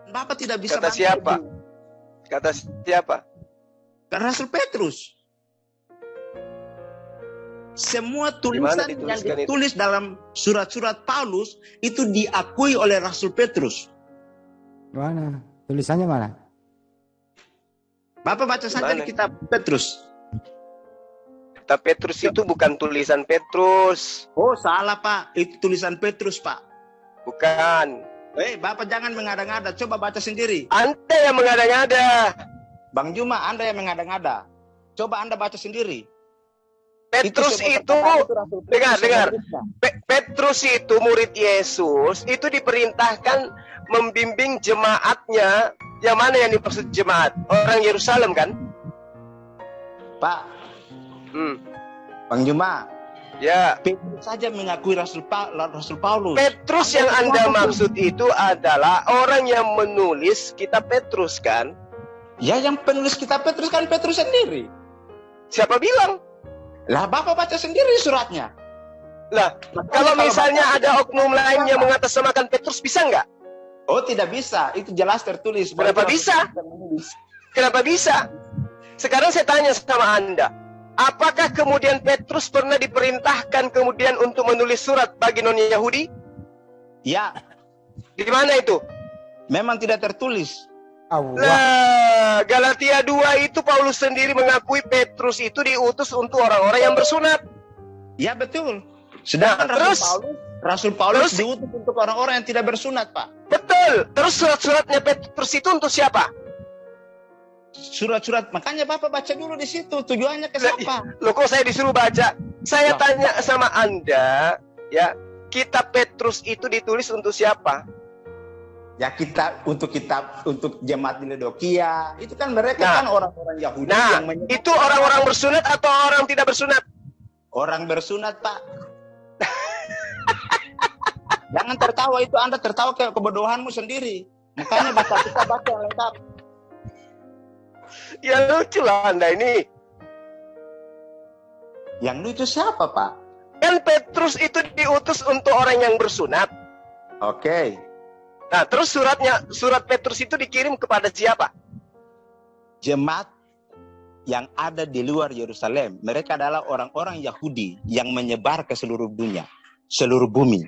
Bapak tidak bisa Kata bantah siapa? itu. Kata siapa? Karena Rasul Petrus. Semua Gimana tulisan yang dituliskan itu? ditulis dalam surat-surat Paulus itu diakui oleh Rasul Petrus. Mana? Tulisannya mana? Bapak baca saja di Gimana? kitab Petrus. Kata Petrus itu bukan tulisan Petrus. Oh salah Pak, itu tulisan Petrus Pak. Bukan. Bapak jangan mengada-ngada, coba baca sendiri. Anda yang mengada-ngada. Bang Juma, Anda yang mengada-ngada. Coba Anda baca sendiri. Petrus itu, dengar. Petrus itu murid Yesus, itu diperintahkan membimbing jemaatnya. Yang mana yang dimaksud jemaat? Orang Yerusalem kan? Pak, Bang Juma, ya. Petrus saja mengakui Rasul Paulus. Petrus yang Anda maksud itu adalah orang yang menulis kitab Petrus kan? Ya, yang penulis kitab Petrus kan Petrus sendiri. Siapa bilang? Lah, Bapak baca sendiri suratnya. Lah, kalau misalnya ada oknum lain yang mengatasnamakan Petrus, bisa nggak? Oh, tidak bisa. Itu jelas tertulis. Kenapa bisa? Kenapa bisa? Sekarang saya tanya sama Anda. Apakah kemudian Petrus pernah diperintahkan kemudian untuk menulis surat bagi non-Yahudi? Ya. Di mana itu? Memang tidak tertulis. Lah, Galatia 2 itu Paulus sendiri mengakui Petrus itu diutus untuk orang-orang yang bersunat. Ya, betul. Sedangkan Rasul Paulus diutus untuk orang-orang yang tidak bersunat, Pak. Betul. Terus surat-suratnya Petrus itu untuk siapa? Surat-surat, makanya Bapak baca dulu di situ. Tujuannya ke siapa? Loh, kok saya disuruh baca? Saya tanya sama Anda, ya, kitab Petrus itu ditulis untuk siapa? Ya untuk jemaat di Laodikia. Itu kan mereka kan orang-orang Yahudi yang itu orang-orang bersunat atau orang tidak bersunat? Orang bersunat, Pak. Jangan tertawa, itu Anda tertawa ke kebodohanmu sendiri. Makanya kita baca yang lengkap. Ya lucu lah Anda ini. Yang lucu siapa, Pak? Kan Petrus itu diutus untuk orang yang bersunat. Oke. Nah, terus surat Petrus itu dikirim kepada siapa? Jemaat yang ada di luar Yerusalem. Mereka adalah orang-orang Yahudi yang menyebar ke seluruh dunia, seluruh bumi.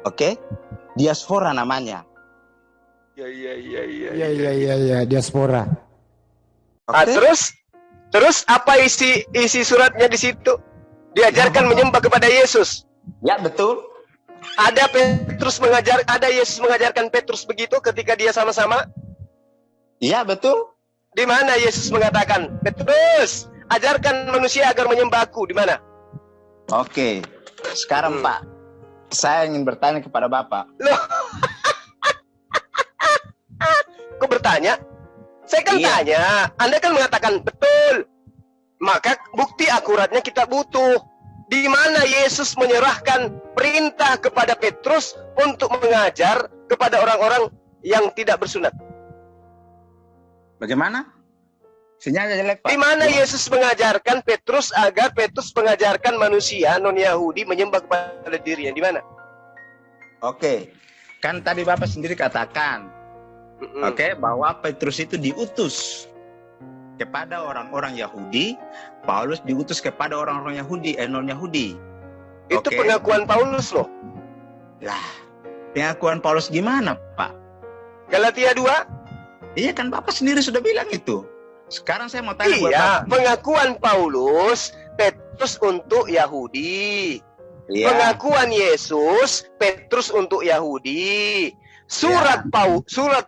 Oke? Diaspora namanya. Ya, diaspora. Okay. Terus apa isi suratnya di situ? Diajarkan menyembah kepada Yesus. Ya, betul. Ada Yesus mengajarkan Petrus begitu ketika dia sama-sama? Iya, betul. Di mana Yesus mengatakan, Petrus, ajarkan manusia agar menyembahku, di mana? Oke. Sekarang Pak, saya ingin bertanya kepada Bapak. Loh. Kok bertanya? Saya kan tanya, Anda kan mengatakan betul. Maka bukti akuratnya kita butuh. Di mana Yesus menyerahkan perintah kepada Petrus untuk mengajar kepada orang-orang yang tidak bersunat? Bagaimana? Sinyalnya jelek, Pak. Di mana Yesus mengajarkan Petrus agar Petrus mengajarkan manusia non-Yahudi menyembah kepada dirinya? Di mana? Oke. Kan tadi Bapak sendiri katakan, bahwa Petrus itu diutus kepada orang-orang Yahudi, Paulus diutus kepada orang-orang Yahudi, non-Yahudi. Itu pengakuan Paulus loh. Lah, pengakuan Paulus gimana, Pak? Galatia 2? Iya kan Bapak sendiri sudah bilang itu. Sekarang saya mau tanya buat Bapak. Pengakuan Paulus, Petrus untuk Yahudi. Iya. Pengakuan Yesus, Petrus untuk Yahudi. Surat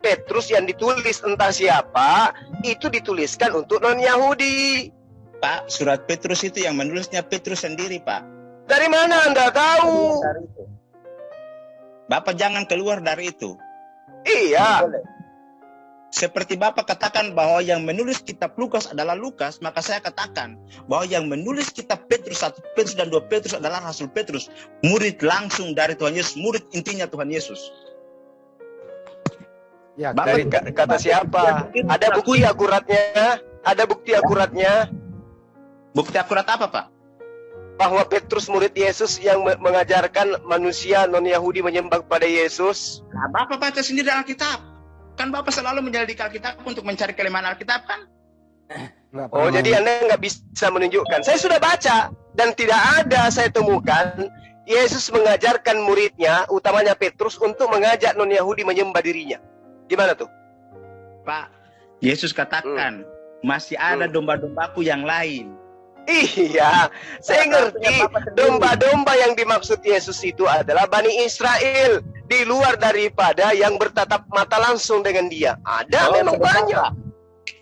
Petrus yang ditulis entah siapa, itu dituliskan untuk non-Yahudi. Pak, surat Petrus itu yang menulisnya Petrus sendiri, Pak. Dari mana Anda tahu? Bapak jangan keluar dari itu. Iya. Seperti Bapak katakan bahwa yang menulis kitab Lukas adalah Lukas, maka saya katakan bahwa yang menulis kitab Petrus 1 Petrus dan 2 Petrus adalah Rasul Petrus, murid langsung dari Tuhan Yesus, murid intinya Tuhan Yesus. Ya, dari kata siapa? Ada bukti akuratnya? Ada bukti akuratnya? Bukti akurat apa, Pak? bahwa Petrus murid Yesus yang mengajarkan manusia non-Yahudi menyembah kepada Yesus? Nah, Bapak baca sendiri Alkitab. Kan Bapak selalu menyelidiki Alkitab untuk mencari kelemahan Alkitab kan? Oh, jadi Anda nggak bisa menunjukkan. Saya sudah baca dan tidak ada saya temukan Yesus mengajarkan muridnya, utamanya Petrus, untuk mengajak non-Yahudi menyembah dirinya. Gimana tuh? Pak, Yesus katakan, masih ada domba-dombaku yang lain. Iya, saya ngerti. Domba-domba yang dimaksud Yesus itu adalah Bani Israel, di luar daripada yang bertatap mata langsung dengan dia. Ada memang banyak.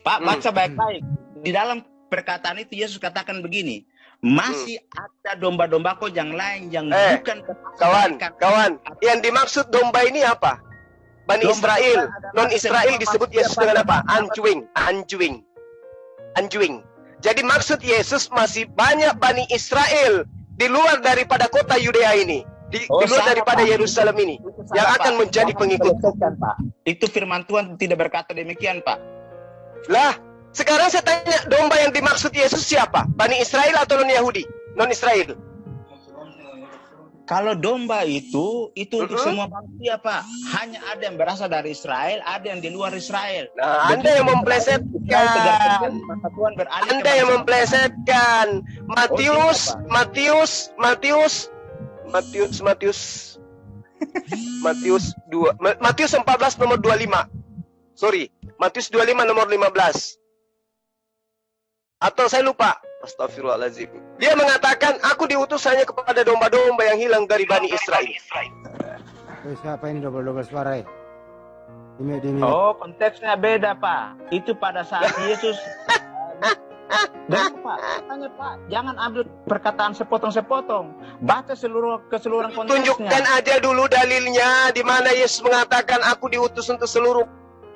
Pak, baca baik-baik. Di dalam perkataan itu Yesus katakan begini, masih ada domba-dombaku yang lain yang bukan kawan, yang dimaksud domba ini apa? Bani Israel. Non-Israel disebut Yesus dengan apa? Anjing. Jadi maksud Yesus masih banyak Bani Israel di luar daripada kota Yudea ini, di luar daripada Yerusalem ini, yang akan menjadi pengikut. Itu firman Tuhan tidak berkata demikian, Pak. Lah, sekarang saya tanya, domba yang dimaksud Yesus siapa? Bani Israel atau non-Yahudi? Non-Israel. Kalau domba itu untuk semua manusia, Pak. Hanya ada yang berasal dari Israel, ada yang di luar Israel. Nah, Anda yang memplesetkan. Anda yang memplesetkan. Matius 14 nomor 25. Sorry, Matius 25 nomor 15. Atau saya lupa. Astagfirullahaladzim. Dia mengatakan, aku diutus hanya kepada domba-domba yang hilang dari Bani Israel. Siapa ini double suara? Ini. Oh, konteksnya beda, Pak. Itu pada saat Yesus. Dan Pak, tanya Pak, jangan ambil perkataan sepotong-sepotong. Baca keseluruhan konteksnya. Tunjukkan aja dulu dalilnya di mana Yesus mengatakan, aku diutus untuk seluruh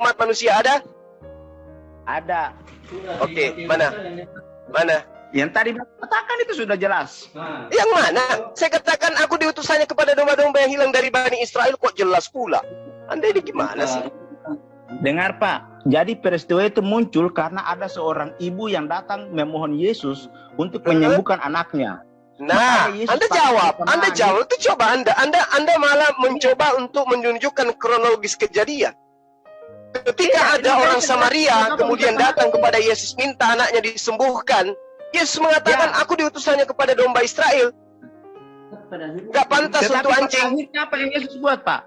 umat manusia. Ada? Ada. Oke, mana? Yang tadi katakan itu sudah jelas. Yang mana? Saya katakan aku diutus hanya kepada domba-domba yang hilang dari Bani Israel, kok jelas pula. Anda ini gimana sih? Dengar Pak, jadi peristiwa itu muncul karena ada seorang ibu yang datang memohon Yesus untuk menyembuhkan anaknya. Nah, Anda jawab itu, coba Anda malah mencoba untuk menunjukkan kronologis kejadian. Ketika ada orang Samaria kemudian datang kepada Yesus minta anaknya disembuhkan, Yesus mengatakan, aku diutus hanya kepada domba Israel. Gak pantas untuk anjing. Apa yang Yesus buat, Pak?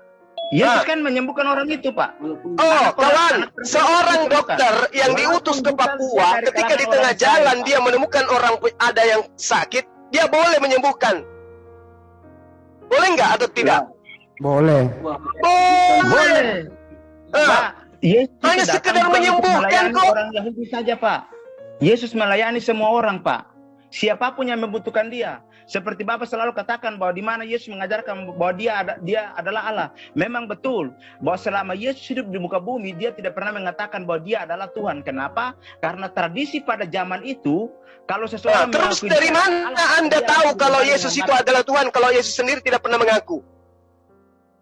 Yesus kan menyembuhkan orang itu, Pak. Oh, kawan, seorang dokter yang diutus ke Papua, ketika di tengah jalan dia menemukan orang ada yang sakit, dia boleh menyembuhkan. Boleh nggak atau tidak? Boleh. Boleh. Hanya sekedar menyembuhkan kok. Orang Yahudi saja, Pak. Yesus melayani semua orang, Pak. Siapapun yang membutuhkan dia. Seperti Bapak selalu katakan bahwa di mana Yesus mengajarkan bahwa dia adalah Allah. Memang betul bahwa selama Yesus hidup di muka bumi, dia tidak pernah mengatakan bahwa dia adalah Tuhan. Kenapa? Karena tradisi pada zaman itu, kalau seseorang terus dari mana Anda tahu kalau Yesus itu adalah Tuhan, kalau Yesus sendiri tidak pernah mengaku?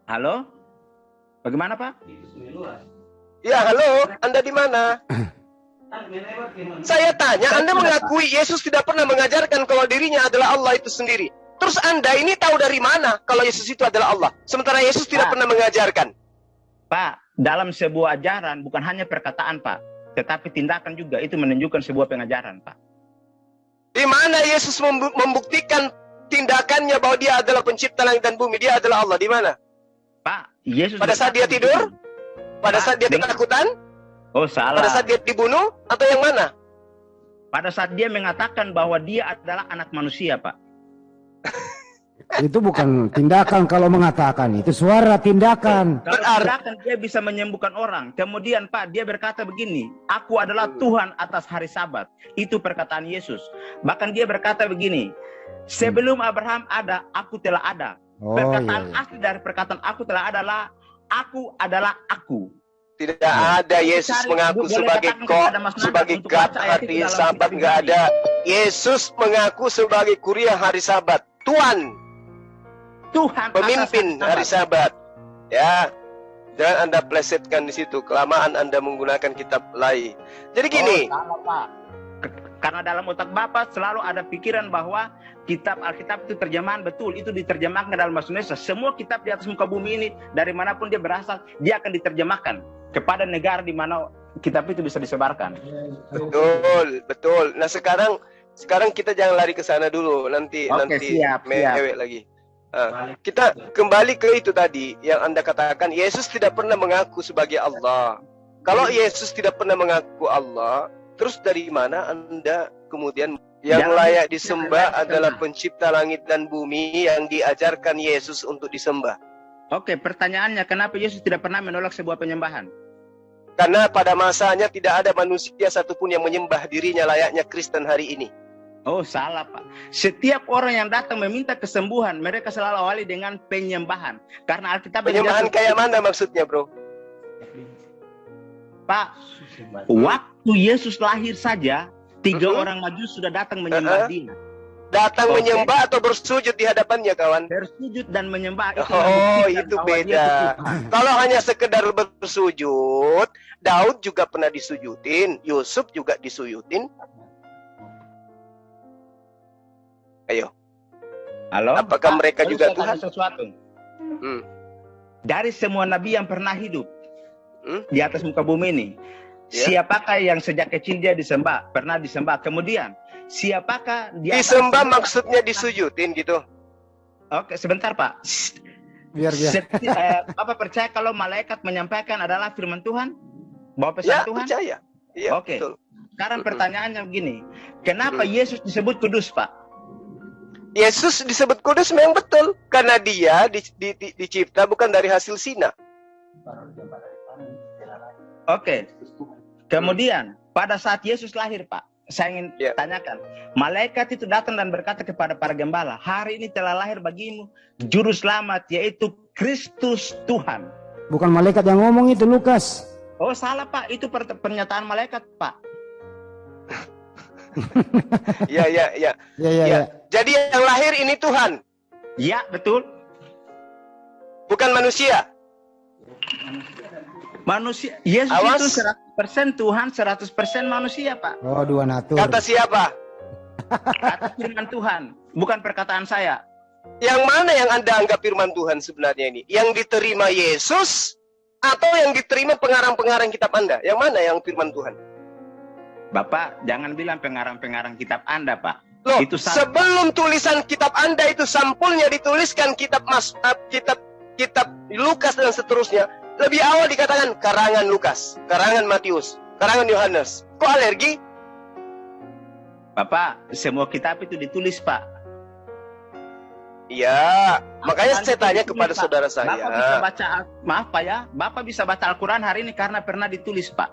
Halo? Bagaimana, Pak? Ya, halo. Anda di mana? Saya tanya, Anda mengakui Yesus tidak pernah mengajarkan kalau dirinya adalah Allah itu sendiri. Terus Anda ini tahu dari mana kalau Yesus itu adalah Allah? Sementara Yesus tidak pernah mengajarkan. Pak, dalam sebuah ajaran bukan hanya perkataan, Pak, tetapi tindakan juga itu menunjukkan sebuah pengajaran, Pak. Di mana Yesus membuktikan tindakannya bahwa dia adalah pencipta langit dan bumi, dia adalah Allah? Di mana? Pak, Yesus pada saat dia tidur? Pada saat dia ketakutan? Oh, salah. Pada saat dia dibunuh atau yang mana? Pada saat dia mengatakan bahwa dia adalah anak manusia, Pak. Itu bukan tindakan kalau mengatakan, itu suara tindakan. Kalau tindakan dia bisa menyembuhkan orang. Kemudian Pak, dia berkata begini, aku adalah Tuhan atas hari Sabat. Itu perkataan Yesus. Bahkan dia berkata begini, sebelum Abraham ada, aku telah ada. Perkataan asli dari perkataan aku telah adalah, aku adalah aku. Tidak ada Yesus mengaku sebagai God hari Sabat, nggak ada. Yesus mengaku sebagai kuria hari Sabat, Tuhan pemimpin hari Sabat. Ya, jangan Anda plesetkan di situ. Kelamaan Anda menggunakan kitab lain. Jadi gini, Karena dalam otak Bapak selalu ada pikiran bahwa kitab Alkitab itu terjemahan betul, itu diterjemahkan dalam bahasa Indonesia. Semua kitab di atas muka bumi ini, dari manapun dia berasal, dia akan diterjemahkan kepada negara di mana kitab itu bisa disebarkan. Betul, betul. Nah sekarang kita jangan lari ke sana dulu, nanti siap. mewek lagi. Kita kembali ke itu tadi yang Anda katakan, Yesus tidak pernah mengaku sebagai Allah. Kalau Yesus tidak pernah mengaku Allah, terus dari mana Anda kemudian yang layak disembah adalah pencipta langit dan bumi yang diajarkan Yesus untuk disembah? Oke, pertanyaannya kenapa Yesus tidak pernah menolak sebuah penyembahan? Karena pada masanya tidak ada manusia satupun yang menyembah dirinya layaknya Kristen hari ini. Oh, salah Pak. Setiap orang yang datang meminta kesembuhan, mereka selalu awali dengan penyembahan. Karena Alkitab penyembahan kayak mana maksudnya, bro? Pak, waktu Yesus lahir saja, 3 orang Majus sudah datang menyembah dia. Datang menyembah atau bersujud di hadapannya, kawan? Bersujud dan menyembah. Itu beda. Kalau hanya sekedar bersujud, Daud juga pernah disujudin, Yusuf juga disujudin. Ayo. Halo? Apakah mereka juga Tuhan? Sesuatu. Dari semua nabi yang pernah hidup di atas muka bumi ini, siapakah yang sejak kecil dia disembah, pernah disembah? Kemudian, siapakah dia disembah maksudnya disujudin gitu? Oke, sebentar Pak. Biar. Bapak percaya kalau malaikat menyampaikan adalah firman Tuhan? Bahwa pesan Tuhan? Percaya. Iya, Oke. betul. Sekarang pertanyaannya begini. Kenapa Yesus disebut kudus, Pak? Yesus disebut kudus memang betul. Karena dia dicipta bukan dari hasil zina. Oke. Kemudian, pada saat Yesus lahir, Pak, saya ingin tanyakan. Malaikat itu datang dan berkata kepada para gembala, hari ini telah lahir bagimu juru selamat, yaitu Kristus Tuhan. Bukan malaikat yang ngomong itu, Lukas. Oh, salah, Pak. Itu pernyataan malaikat, Pak. Ya. Jadi yang lahir ini Tuhan. Ya, betul. Bukan manusia. Manusia. Yesus itu 100% Tuhan, 100% manusia, Pak. Oh, dua natur. Kata siapa? Kata firman Tuhan, bukan perkataan saya. Yang mana yang Anda anggap firman Tuhan sebenarnya ini? Yang diterima Yesus atau yang diterima pengarang-pengarang kitab Anda? Yang mana yang firman Tuhan? Bapak, jangan bilang pengarang-pengarang kitab Anda, Pak. Loh, itu sebelum tulisan kitab Anda itu sampulnya dituliskan kitab Lukas dan seterusnya. Lebih awal dikatakan karangan Lukas, karangan Matius, karangan Yohanes. Kok alergi? Bapak, semua kitab itu ditulis, Pak. Iya, makanya saya tanya kepada saudara saya. Bapak bisa baca, maaf Pak ya, Bapak bisa baca Al-Quran hari ini karena pernah ditulis, Pak.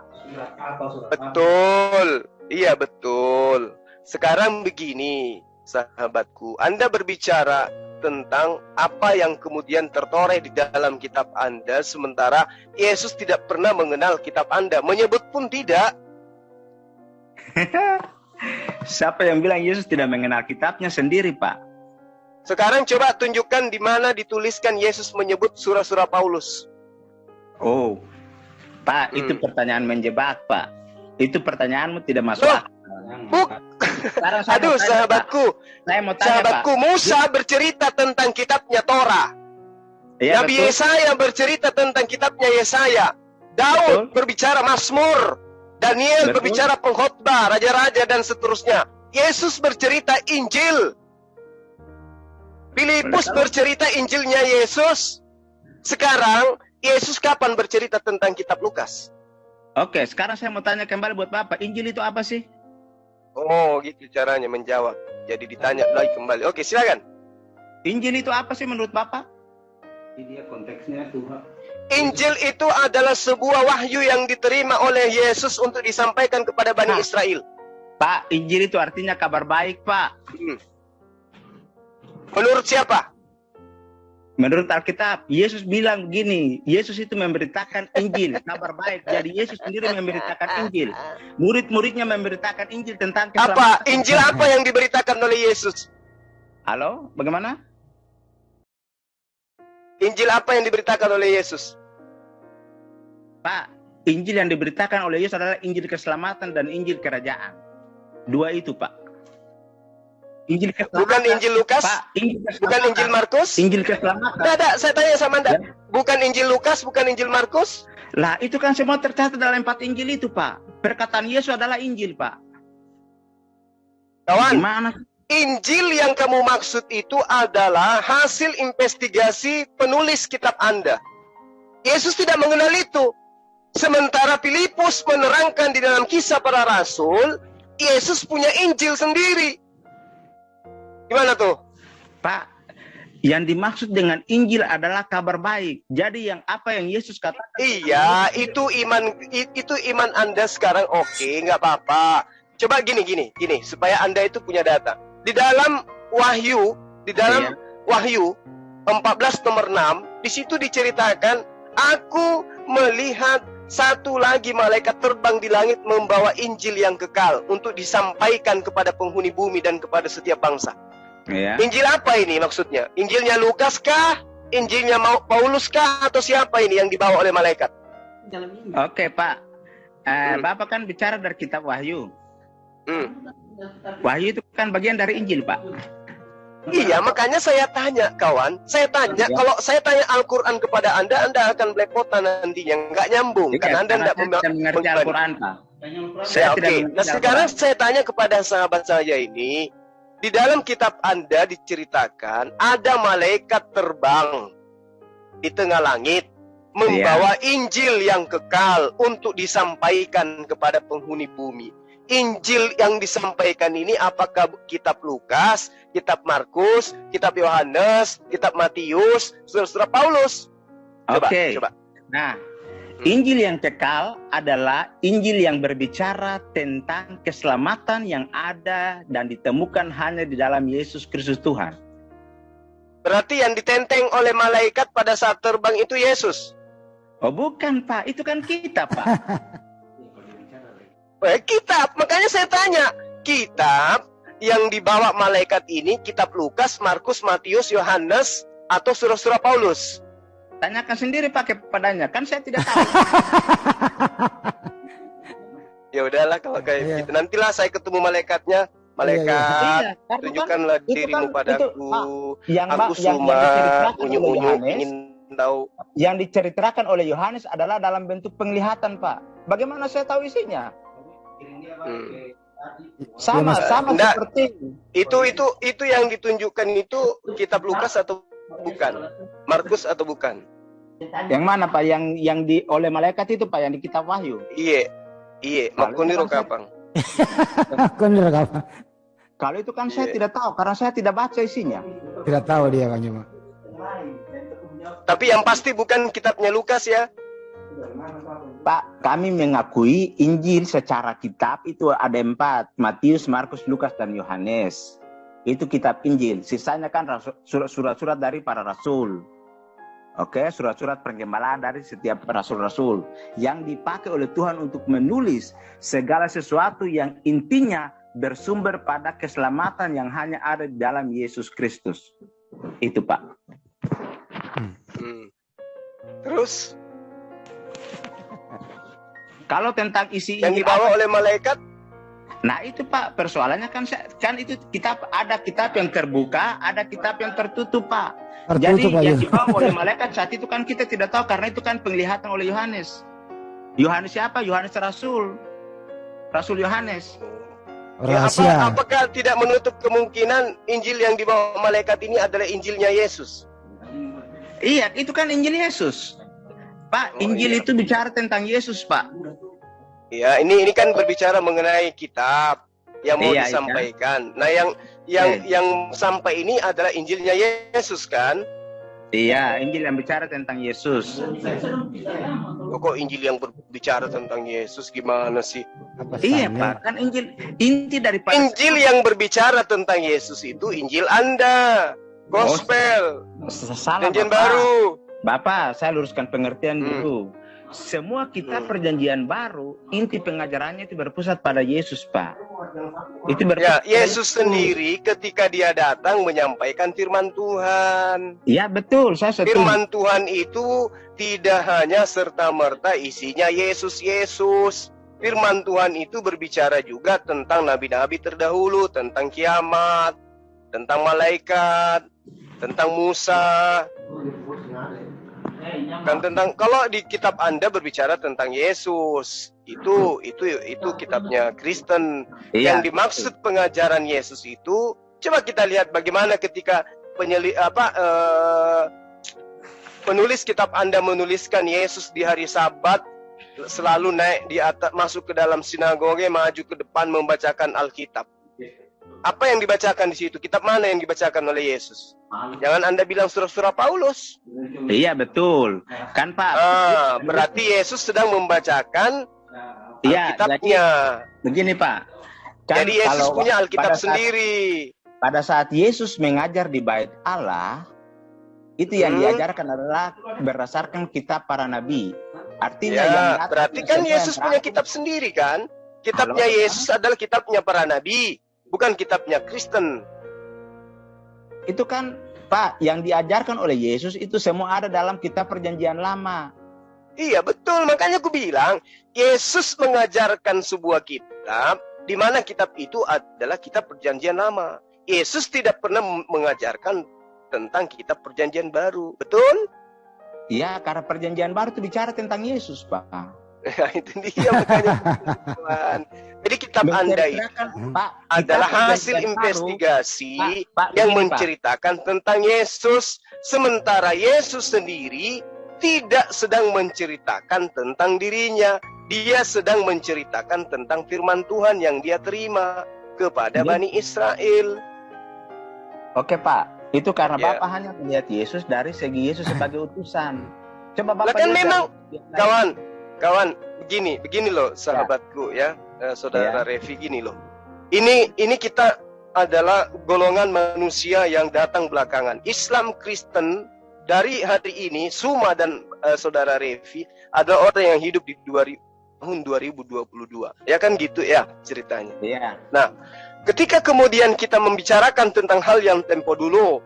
Betul, iya betul. Sekarang begini, sahabatku, Anda berbicara tentang apa yang kemudian tertoreh di dalam kitab Anda, sementara Yesus tidak pernah mengenal kitab Anda, menyebut pun tidak. Siapa yang bilang Yesus tidak mengenal kitabnya sendiri, Pak? Sekarang coba tunjukkan di mana dituliskan Yesus menyebut surah-surah Paulus. Oh, Pak, itu pertanyaan menjebak, Pak. Itu pertanyaanmu tidak masuk akal. Aduh, sahabatku, sahabatku, Musa bercerita tentang kitabnya Torah. Ya, Nabi Yesaya bercerita tentang kitabnya Yesaya. Daud berbicara Mazmur. Daniel berbicara pengkhotbah, raja-raja dan seterusnya. Yesus bercerita Injil. Filipus bercerita Injilnya Yesus. Sekarang, Yesus kapan bercerita tentang kitab Lukas? Oke, sekarang saya mau tanya kembali buat Bapak. Injil itu apa sih? Oh, gitu caranya menjawab. Jadi ditanya lagi kembali. Oke, silakan. Injil itu apa sih menurut Bapak? Ini konteksnya Tuhan. Injil itu adalah sebuah wahyu yang diterima oleh Yesus untuk disampaikan kepada Bani Israel. Pak, Injil itu artinya kabar baik, Pak. Menurut siapa? Menurut Alkitab, Yesus bilang begini, Yesus itu memberitakan Injil, kabar baik. Jadi Yesus sendiri memberitakan Injil. Murid-muridnya memberitakan Injil tentang keselamatan. Apa? Injil apa yang diberitakan oleh Yesus? Halo, bagaimana? Injil apa yang diberitakan oleh Yesus? Pak, Injil yang diberitakan oleh Yesus adalah Injil keselamatan dan Injil kerajaan. Dua itu, Pak. Injil keselamatan. Bukan Injil Lukas, Pak, Injil bukan Injil Markus. Injil keselamatan. Tidak, saya tanya sama Anda. Ya. Bukan Injil Lukas, bukan Injil Markus. Lah, itu kan semua tercatat dalam 4 Injil itu, Pak. Perkataan Yesus adalah Injil, Pak. Kawan, Gimana? Injil yang kamu maksud itu adalah hasil investigasi penulis kitab Anda. Yesus tidak mengenal itu. Sementara Filipus menerangkan di dalam Kisah Para Rasul, Yesus punya Injil sendiri. Gimana tuh? Pak, yang dimaksud dengan Injil adalah kabar baik. Jadi yang apa yang Yesus katakan? Iya, itu iman Anda sekarang oke, nggak apa-apa. Coba gini, supaya Anda itu punya data. Di dalam Wahyu, Wahyu 14 nomor 6, di situ diceritakan, aku melihat satu lagi malaikat terbang di langit membawa Injil yang kekal untuk disampaikan kepada penghuni bumi dan kepada setiap bangsa. Ya. Injil apa ini maksudnya? Injilnya Lukas kah? Injilnya Paulus kah? Atau siapa ini yang dibawa oleh malaikat? Oke, Pak. Bapak kan bicara dari kitab Wahyu. Wahyu itu kan bagian dari Injil, Pak. Iya, makanya saya tanya, kawan. Saya tanya, kalau saya tanya Al-Quran kepada Anda akan belepotan nantinya. Nggak nyambung. Karena Anda tidak mengerti Al-Quran, Pak. Oke. Nah, sekarang saya tanya kepada sahabat saya ini. Di dalam kitab Anda diceritakan ada malaikat terbang di tengah langit membawa Injil yang kekal untuk disampaikan kepada penghuni bumi. Injil yang disampaikan ini apakah kitab Lukas, kitab Markus, kitab Yohanes, kitab Matius, surat-surat Paulus? Coba. Nah, Injil yang kekal adalah Injil yang berbicara tentang keselamatan yang ada dan ditemukan hanya di dalam Yesus Kristus Tuhan. Berarti yang ditenteng oleh malaikat pada saat terbang itu Yesus? Oh bukan, Pak, itu kan kitab, Pak. Kitab, makanya saya tanya, kitab yang dibawa malaikat ini kitab Lukas, Markus, Matius, Yohanes, atau surat-surat Paulus? Tanyakan sendiri pakai padanya, kan saya tidak tahu. Ya udahlah kalau kayak gitu. Nantilah saya ketemu malaikatnya. Malaikat, tunjukkanlah dirimu padaku. Aku cuma unyu-unyu ingin tahu. Yang diceritakan oleh Yohanes adalah dalam bentuk penglihatan, Pak. Bagaimana saya tahu isinya? Sama seperti itu yang ditunjukkan itu kitab Lukas atau bukan? Markus atau bukan? Yang mana, Pak? Yang oleh malaikat itu, Pak, yang di kitab Wahyu. Iya. Makuniro kapang. Kalau itu kan saya tidak tahu karena saya tidak baca isinya. Tidak tahu dia kan cuma. Tapi yang pasti bukan kitabnya Lukas ya. Pak, kami mengakui Injil secara kitab itu ada 4. Matius, Markus, Lukas, dan Yohanes. Itu kitab Injil. Sisanya kan surat-surat dari para rasul. Oke, surat-surat penggembalaan dari setiap rasul-rasul. Yang dipakai oleh Tuhan untuk menulis segala sesuatu yang intinya bersumber pada keselamatan yang hanya ada di dalam Yesus Kristus. Itu, Pak. Terus? Kalau tentang isi yang dibawa oleh malaikat, nah itu Pak persoalannya kan itu kitab, ada kitab yang terbuka, ada kitab yang tertutup, Pak. Jadi yang dibawa oleh malaikat saat itu kan kita tidak tahu karena itu kan penglihatan oleh Yohanes. Yohanes siapa? Yohanes Rasul Yohanes. Ya, apakah tidak menutup kemungkinan Injil yang dibawa malaikat ini adalah Injilnya Yesus? Iya, itu kan Injil Yesus. Pak, Injil itu bicara tentang Yesus, Pak. Ya, ini kan berbicara mengenai kitab yang mau disampaikan. Nah, yang sampai ini adalah Injilnya Yesus kan? Iya, Injil yang bicara tentang Yesus. Kok Injil yang berbicara tentang Yesus gimana sih? Iya, Pak, kan Injil inti daripada Injil yang berbicara tentang Yesus itu Injil Anda. Gospel. Perjanjian baru. Bapak, saya luruskan pengertian dulu. Semua kitab perjanjian baru, inti pengajarannya itu berpusat pada Yesus, Pak. Itu ya, Yesus sendiri ketika dia datang menyampaikan firman Tuhan. Ya, betul, saya setuju. Firman Tuhan itu tidak hanya serta-merta isinya Yesus. firman Tuhan itu berbicara juga tentang nabi-nabi terdahulu, tentang kiamat, tentang malaikat, tentang Musa. Dan tentang, kalau di kitab Anda berbicara tentang Yesus, itu kitabnya Kristen. Iya. Yang dimaksud pengajaran Yesus itu, coba kita lihat bagaimana ketika penulis kitab Anda menuliskan Yesus di hari Sabat selalu naik di atas, masuk ke dalam sinagoge, maju ke depan membacakan Alkitab. Apa yang dibacakan di situ? Kitab mana yang dibacakan oleh Yesus? Jangan Anda bilang surah-surah Paulus. Iya, betul. Kan Pak? Berarti Yesus sedang membacakan Iya, Alkitabnya. Begini Pak. Kan Jadi Yesus kalau punya Alkitab pada saat- sendiri. Pada saat Yesus mengajar di Bait Allah, itu yang diajarkan adalah berdasarkan kitab para nabi. Artinya yang Ya, datang berarti itu kan semua Yesus yang punya terakhir. kitab sendiri kan? Kitabnya Halo? Yesus adalah kitabnya para nabi, bukan kitabnya Kristen. Itu kan Pak, yang diajarkan oleh Yesus itu semua ada dalam kitab Perjanjian Lama. Iya, betul. Makanya aku bilang, Yesus mengajarkan sebuah kitab, di mana kitab itu adalah kitab Perjanjian Lama. Yesus tidak pernah mengajarkan tentang kitab Perjanjian Baru. Betul? Iya, karena Perjanjian Baru itu bicara tentang Yesus, Pak. Nah, itu dia makanya. Tuhan. Jadi kitab Anda itu Menceritakan, Pak, adalah kitab hasil Perjanjian Baru, investigasi Pak, yang begini, Pak. menceritakan tentang Yesus, sementara Yesus sendiri tidak sedang menceritakan tentang dirinya. Dia sedang menceritakan tentang firman Tuhan yang dia terima kepada Bani Israel. Oke, Pak. Itu karena Ya. Bapak hanya melihat Yesus dari segi Yesus sebagai utusan. Coba Lah Bapak kan lihat memang, dari- kawan, begini loh sahabatku ya, saudara Ya. Revi, gini loh. Ini kita adalah golongan manusia yang datang belakangan. Islam Kristen dari hari ini, Suma dan saudara Revi adalah orang yang hidup di tahun 2022. Ya kan gitu ya ceritanya. Iya. Nah, ketika kemudian kita membicarakan tentang hal yang tempo dulu,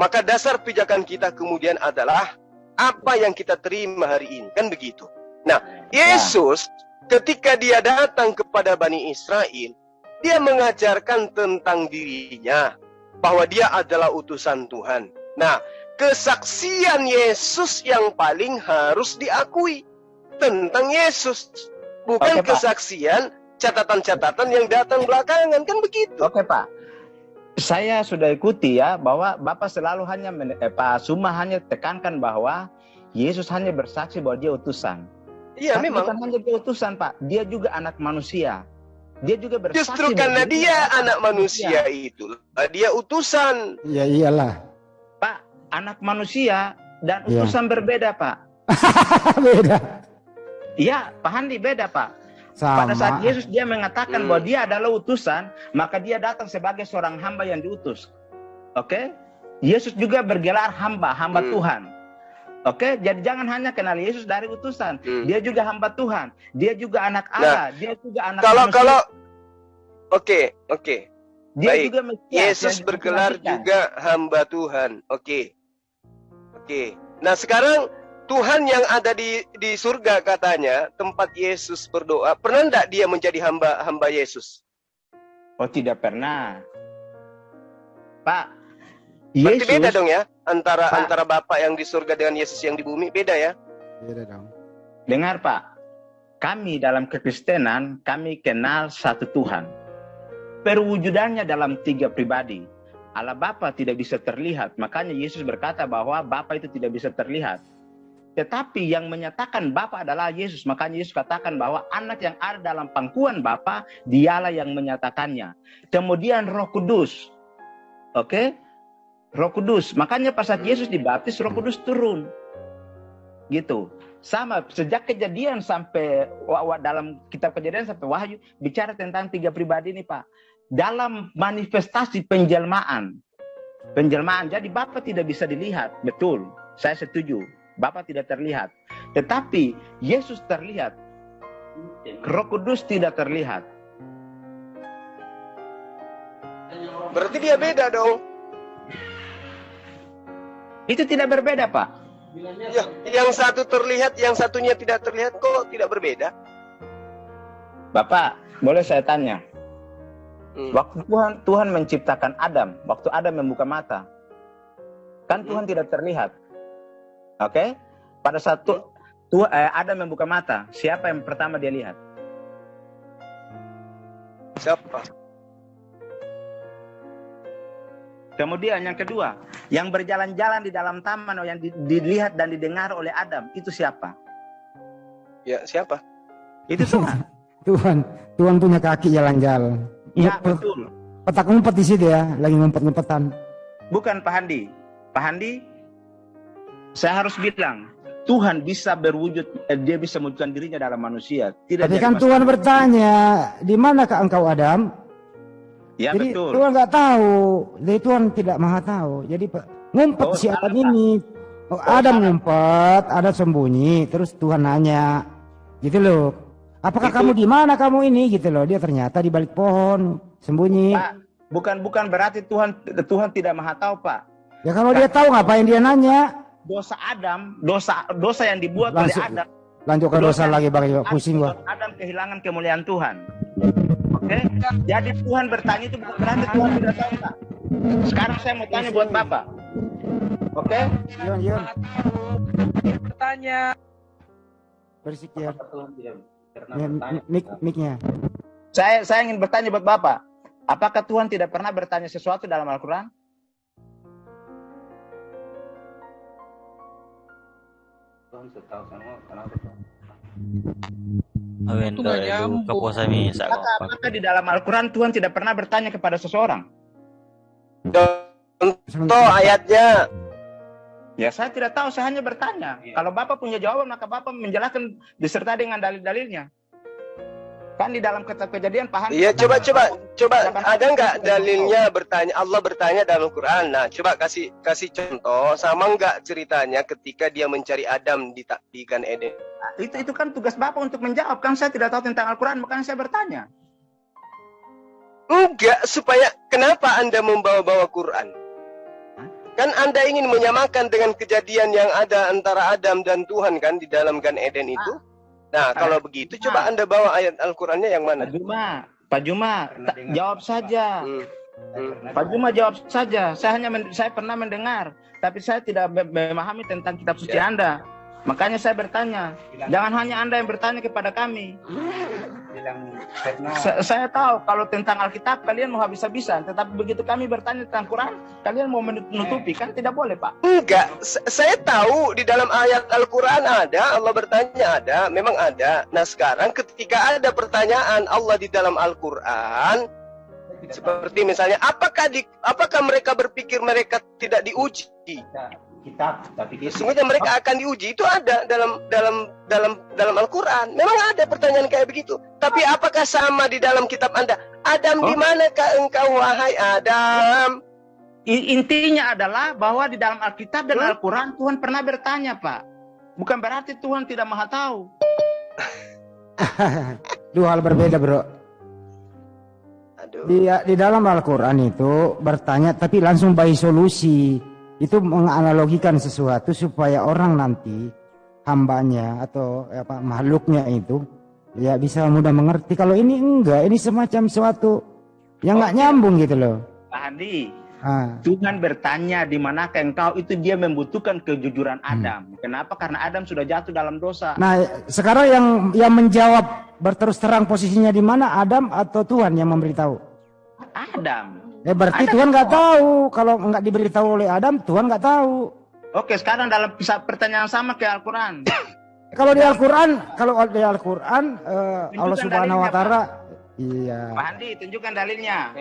maka dasar pijakan kita kemudian adalah apa yang kita terima hari ini. Kan begitu. Nah, Yesus ketika dia datang kepada Bani Israel, dia mengajarkan tentang dirinya, bahwa dia adalah utusan Tuhan. Nah, kesaksian Yesus yang paling harus diakui tentang Yesus. Bukan Oke, Pak. kesaksian catatan-catatan yang datang belakangan. Kan begitu. Oke, Pak. Saya sudah ikuti ya bahwa Bapak selalu hanya Pak Suma hanya tekankan bahwa Yesus hanya bersaksi bahwa dia utusan. Iya, Tapi memang. bukan hanya dia utusan, Pak. Dia juga anak manusia. Dia juga bersaksi. Justru bahwa karena dia anak manusia itu, dia utusan. Ya iyalah. Pak, anak manusia dan Iya. utusan berbeda, Pak. Beda. Iya, Pak Handi beda, Pak. Sama. Pada saat Yesus dia mengatakan Hmm. bahwa dia adalah utusan, maka dia datang sebagai seorang hamba yang diutus. Oke? Yesus juga bergelar hamba Tuhan. Oke? Jadi jangan hanya kenal Yesus dari utusan. Dia juga hamba Tuhan. Dia juga anak Allah. Dia juga anak manusia. Oke. Dia baik. juga Mesias Yesus yang bergelar diproklamasikan. juga hamba Tuhan. Oke. Nah, sekarang Tuhan yang ada di surga katanya, tempat Yesus berdoa. Pernah enggak dia menjadi hamba Yesus? Oh, tidak pernah. Pak, Berarti Yesus beda dong ya antara Pak. Bapa yang di surga dengan Yesus yang di bumi, beda ya? Beda dong. dengar, Pak. Kami dalam kekristenan, kami kenal satu Tuhan. Perwujudannya dalam 3 pribadi. Allah Bapa tidak bisa terlihat. Makanya Yesus berkata bahwa Bapa itu tidak bisa terlihat. Tetapi yang menyatakan Bapa adalah Yesus. Makanya Yesus katakan bahwa anak yang ada dalam pangkuan Bapa, dialah yang menyatakannya. Kemudian Roh Kudus. Oke? Roh Kudus. Makanya pas saat Yesus dibaptis, Roh Kudus turun. Gitu. Sama, sejak Kejadian sampai dalam kitab Kejadian sampai Wahyu, bicara tentang 3 pribadi ini, Pak. Dalam manifestasi penjelmaan. Jadi Bapa tidak bisa dilihat. Betul, saya setuju. Bapa tidak terlihat. Tetapi Yesus terlihat. Roh Kudus tidak terlihat. Berarti dia beda dong. Itu tidak berbeda, Pak. Ya, yang satu terlihat, yang satunya tidak terlihat, kok tidak berbeda? Bapak, boleh saya tanya? Waktu Tuhan menciptakan Adam, waktu Adam membuka mata, kan Tuhan tidak terlihat. Oke? Pada saat Adam membuka mata, siapa yang pertama dia lihat? Siapa? Kemudian yang kedua, yang berjalan-jalan di dalam taman yang dilihat dan didengar oleh Adam, itu siapa? Ya, siapa? Itu Tuhan. Tuhan punya kaki jalan-jalan. Ya, betul. Petak ngumpet di situ ya, lagi ngumpet-ngumpetan. Bukan Pak Handi. Pak Handi, saya harus bilang, Tuhan bisa berwujud, dia bisa mewujudkan dirinya dalam manusia. Tapi kan Tuhan bertanya, di manakah engkau Adam? Ya, jadi betul. Tuhan nggak tahu, jadi Tuhan tidak maha tahu. Jadi ngumpet si Adam ini, Adam ngumpet, ada sembunyi, terus Tuhan nanya, gitu loh. Apakah kamu di mana kamu ini, gitu loh? Dia ternyata di balik pohon sembunyi. Pak, bukan berarti Tuhan tidak maha tahu, Pak. Ya kalau dia tahu ngapain dia nanya? Dosa Adam, dosa yang dibuat oleh Adam. Lanjut ke dosa lagi bagi pusing gua. Adam kehilangan kemuliaan Tuhan. Oke? Jadi Tuhan bertanya itu bukan berarti Tuhan tidak tahu, Pak. Sekarang saya mau tanya buat Bapak. Oke? Yon. Bertanya. Berisik ya. Mic-nya. Saya ingin bertanya buat Bapak. Apakah Tuhan tidak pernah bertanya sesuatu dalam Al-Quran? Apakah di dalam Al-Quran Tuhan tidak pernah bertanya kepada seseorang? Contoh ayatnya. Ya, saya tidak tahu, saya hanya bertanya. Kalau Bapak punya jawaban, maka Bapak menjelaskan disertai dengan dalil-dalilnya. Kan di dalam kitab Kejadian, paham? Iya, coba ada nggak dalilnya bertanya? Allah bertanya dalam Quran. Nah, coba kasih contoh, sama nggak ceritanya ketika dia mencari Adam di Gan Eden? Itu kan tugas Bapak untuk menjawab. Kan saya tidak tahu tentang Al-Quran, makanya saya bertanya. Enggak, supaya kenapa Anda membawa-bawa Quran? Kan Anda ingin menyamakan dengan kejadian yang ada antara Adam dan Tuhan kan di dalam Gan Eden itu. Nah, kalau begitu coba Anda bawa ayat Al-Qur'annya yang mana? Pak Juma, jawab saja. Pak Juma jawab saja. Saya pernah mendengar, tapi saya tidak memahami tentang kitab suci Anda. Makanya saya bertanya. Jangan hanya Anda yang bertanya kepada kami. Saya tahu kalau tentang Alkitab kalian mau habis-habisan, tetapi begitu kami bertanya tentang Quran, kalian mau menutupi, kan tidak boleh, Pak. Enggak, saya tahu di dalam ayat Al-Quran ada, Allah bertanya ada, memang ada. Nah sekarang ketika ada pertanyaan Allah di dalam Al-Quran, seperti misalnya, apakah mereka berpikir mereka tidak diuji? Sesungguhnya mereka akan diuji, itu ada dalam Al-Quran. Memang ada pertanyaan kayak begitu. Tapi apakah sama di dalam kitab Anda? Adam, di manakah engkau wahai Adam? Intinya adalah bahwa di dalam Alkitab dan Al-Quran Tuhan pernah bertanya, Pak. Bukan berarti Tuhan tidak maha tahu. Dua hal berbeda, bro. Di dalam Al-Quran itu bertanya tapi langsung bagi solusi. Itu menganalogikan sesuatu supaya orang nanti hambanya atau makhluknya itu ya bisa mudah mengerti. Kalau ini enggak, ini semacam sesuatu yang nggak nyambung gitu loh. Pak Handi, Tuhan bertanya di manakah engkau, itu dia membutuhkan kejujuran Adam. Kenapa? Karena Adam sudah jatuh dalam dosa. Nah, sekarang yang menjawab berterus terang posisinya di mana, Adam atau Tuhan yang memberitahu? Adam. Berarti Adam Tuhan nggak tahu. Kalau nggak diberitahu oleh Adam, Tuhan nggak tahu. Oke, sekarang dalam pertanyaan sama ke Al-Quran. Kalau di Al-Quran, Allah Subhanahu Wa Taala, iya. Pak Handi, tunjukkan dalilnya.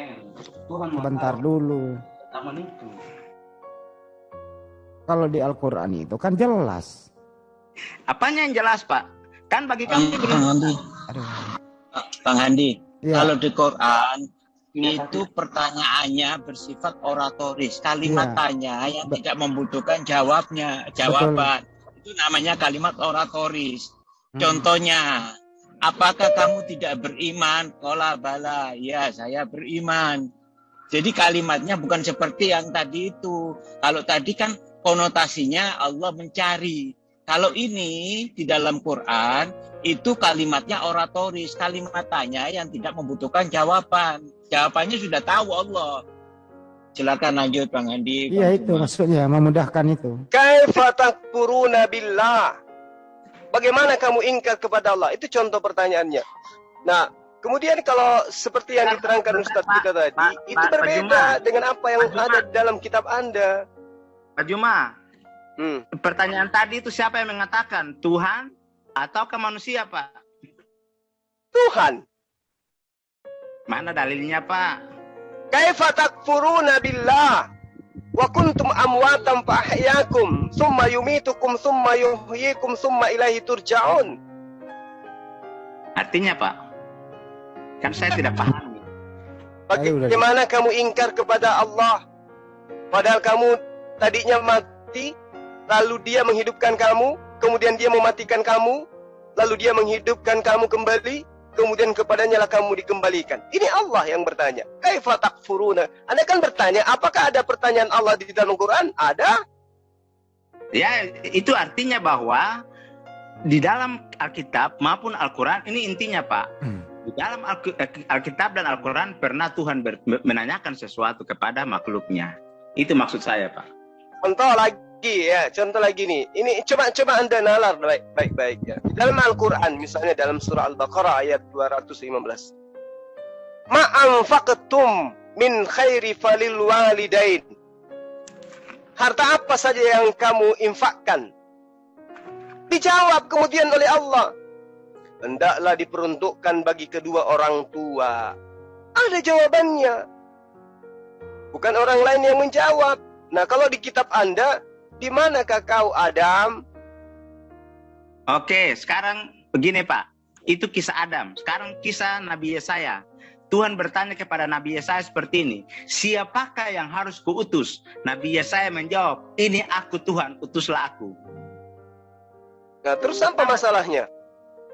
Sebentar dulu. Kalau di Al-Quran itu kan jelas. Apanya yang jelas, Pak? Kan bagi kami Bang Handi, ya. Kalau di Quran itu pertanyaannya bersifat oratoris, kalimat tanya yang tidak membutuhkan jawaban. Betul. Itu namanya kalimat oratoris. Contohnya, apakah kamu tidak beriman? Qala bala, ya saya beriman. Jadi kalimatnya bukan seperti yang tadi itu. Kalau tadi kan konotasinya Allah mencari. Kalau ini di dalam Quran itu kalimatnya oratoris, kalimat tanya yang tidak membutuhkan jawaban. Jawabannya sudah tahu Allah. Silakan lanjut Bang Andi. Iya itu maksudnya memudahkan itu. Kaifa takfuruna billah? Bagaimana kamu ingkar kepada Allah? Itu contoh pertanyaannya. Nah, kemudian kalau seperti yang diterangkan Ustaz kita tadi, itu berbeda dengan apa yang ada dalam kitab Anda. Pak Juma, pertanyaan tadi itu siapa yang mengatakan? Tuhan atau ke manusia, Pak? Tuhan. Mana dalilnya, Pak? Kaifa takfuruna billah wa kuntum amwatan fa ahyakum summa yumitukum summa yuhyikum summa ilaihi turja'un. Artinya, Pak, kan saya tidak paham. Bagaimana kamu ingkar kepada Allah padahal kamu tadinya mati, lalu dia menghidupkan kamu, kemudian dia mematikan kamu, lalu dia menghidupkan kamu kembali, kemudian kepadanya lah kamu dikembalikan. Ini Allah yang bertanya. Kaifa takfuruna? Anda kan bertanya, apakah ada pertanyaan Allah di dalam Quran? Ada. Ya, itu artinya bahwa di dalam Alkitab maupun Al-Quran, ini intinya, Pak. Di dalam Alkitab dan Al-Quran pernah Tuhan menanyakan sesuatu kepada makhluknya. Itu maksud saya, Pak. Contoh lagi nih. Ini coba Anda nalar baik-baik ya. Di dalam Al-Qur'an misalnya dalam surah Al-Baqarah ayat 215. Ma anfaqtum min khairi falil walidain. Harta apa saja yang kamu infakkan? Dijawab kemudian oleh Allah, hendaklah diperuntukkan bagi kedua orang tua. Ada jawabannya. Bukan orang lain yang menjawab. Nah, kalau di kitab Anda, di manakah kau, Adam? Oke, sekarang begini, Pak. Itu kisah Adam. Sekarang kisah Nabi Yesaya. Tuhan bertanya kepada Nabi Yesaya seperti ini. Siapakah yang harus kuutus? Nabi Yesaya menjawab, ini aku Tuhan, utuslah aku. Nah, terus apa masalahnya?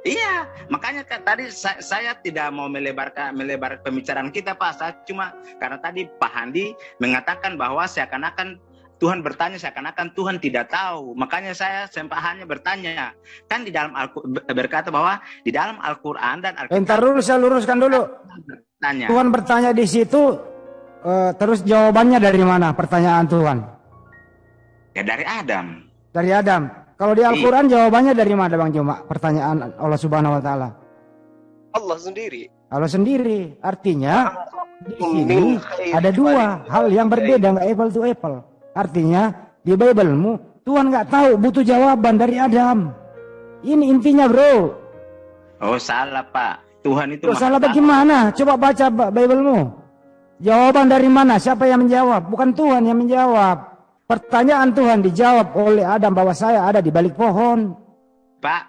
Iya, makanya tadi saya tidak mau melebar pembicaraan kita, Pak. Saya cuma karena tadi Pak Handi mengatakan bahwa seakan-akan Tuhan bertanya, seakan-akan Tuhan tidak tahu. Makanya saya sempat hanya bertanya. Kan di dalam berkata bahwa di dalam Al-Quran dan Alkitab. Entar dulu, saya luruskan dulu. Tanya. Tuhan bertanya di situ, terus jawabannya dari mana pertanyaan Tuhan? Ya dari Adam. Dari Adam. Kalau di Al-Quran jawabannya dari mana, Bang Juma? Pertanyaan Allah Subhanahu Wa Taala. Allah sendiri. Allah sendiri. Artinya di sini ada dua hal yang berbeda, nggak apple to apple. Artinya di Bible-mu Tuhan nggak tahu, butuh jawaban dari Adam. Ini intinya, bro. Oh salah, Pak. Tuhan itu. Oh, salah bagaimana? Coba baca Bible-mu. Jawaban dari mana? Siapa yang menjawab? Bukan Tuhan yang menjawab. Pertanyaan Tuhan dijawab oleh Adam bahwa saya ada di balik pohon. Pak,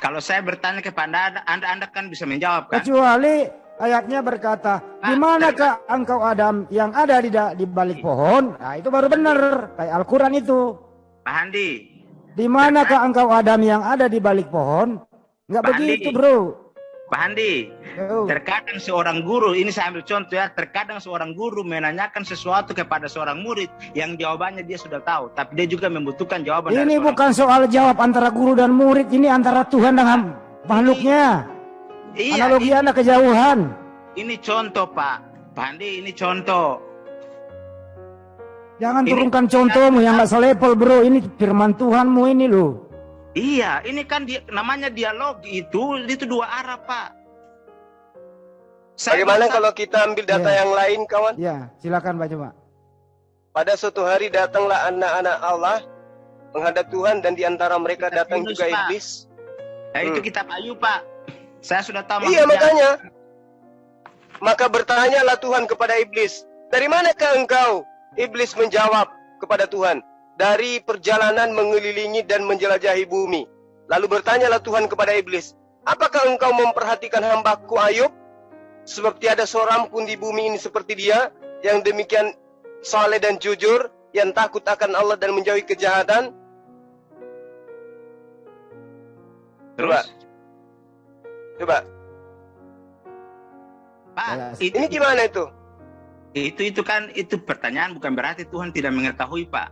kalau saya bertanya kepada Anda kan bisa menjawab, kan? Kecuali ayatnya berkata, di manakah engkau Adam yang ada di balik pohon? Nah, itu baru benar. Kayak Al-Quran itu. Pak Handi. Di manakah engkau Adam yang ada di balik pohon? Nggak begitu, bro. Pak Handi, terkadang seorang guru, ini saya ambil contoh ya, terkadang seorang guru menanyakan sesuatu kepada seorang murid yang jawabannya dia sudah tahu, tapi dia juga membutuhkan jawaban. Ini bukan soal jawab antara guru dan murid, ini antara Tuhan dengan makhluknya. Iya, analogi anak kejauhan. Ini contoh, Pak Handi, ini contoh. Jangan turunkan contohmu yang nggak selevel, bro. Ini firman Tuhanmu ini loh. Iya, ini kan namanya dialog itu dua arah, Pak. Bagaimana kalau kita ambil data yang lain, kawan? Ya, silakan Pak Cuma. Pada suatu hari datanglah anak-anak Allah menghadap Tuhan dan di antara mereka datang juga iblis. Nah, itu kitab Ayub, Pak. Saya sudah tahu. Iya, makanya. Maka bertanyalah Tuhan kepada iblis, dari manakah engkau? Iblis menjawab kepada Tuhan, dari perjalanan mengelilingi dan menjelajahi bumi. Lalu bertanyalah Tuhan kepada iblis, apakah engkau memperhatikan hambaku Ayub? Sebab tiada seorang pun di bumi ini seperti dia, yang demikian saleh dan jujur, yang takut akan Allah dan menjauhi kejahatan. Coba. Pak, ini gimana itu? Itu kan pertanyaan, bukan berarti Tuhan tidak mengetahui, Pak.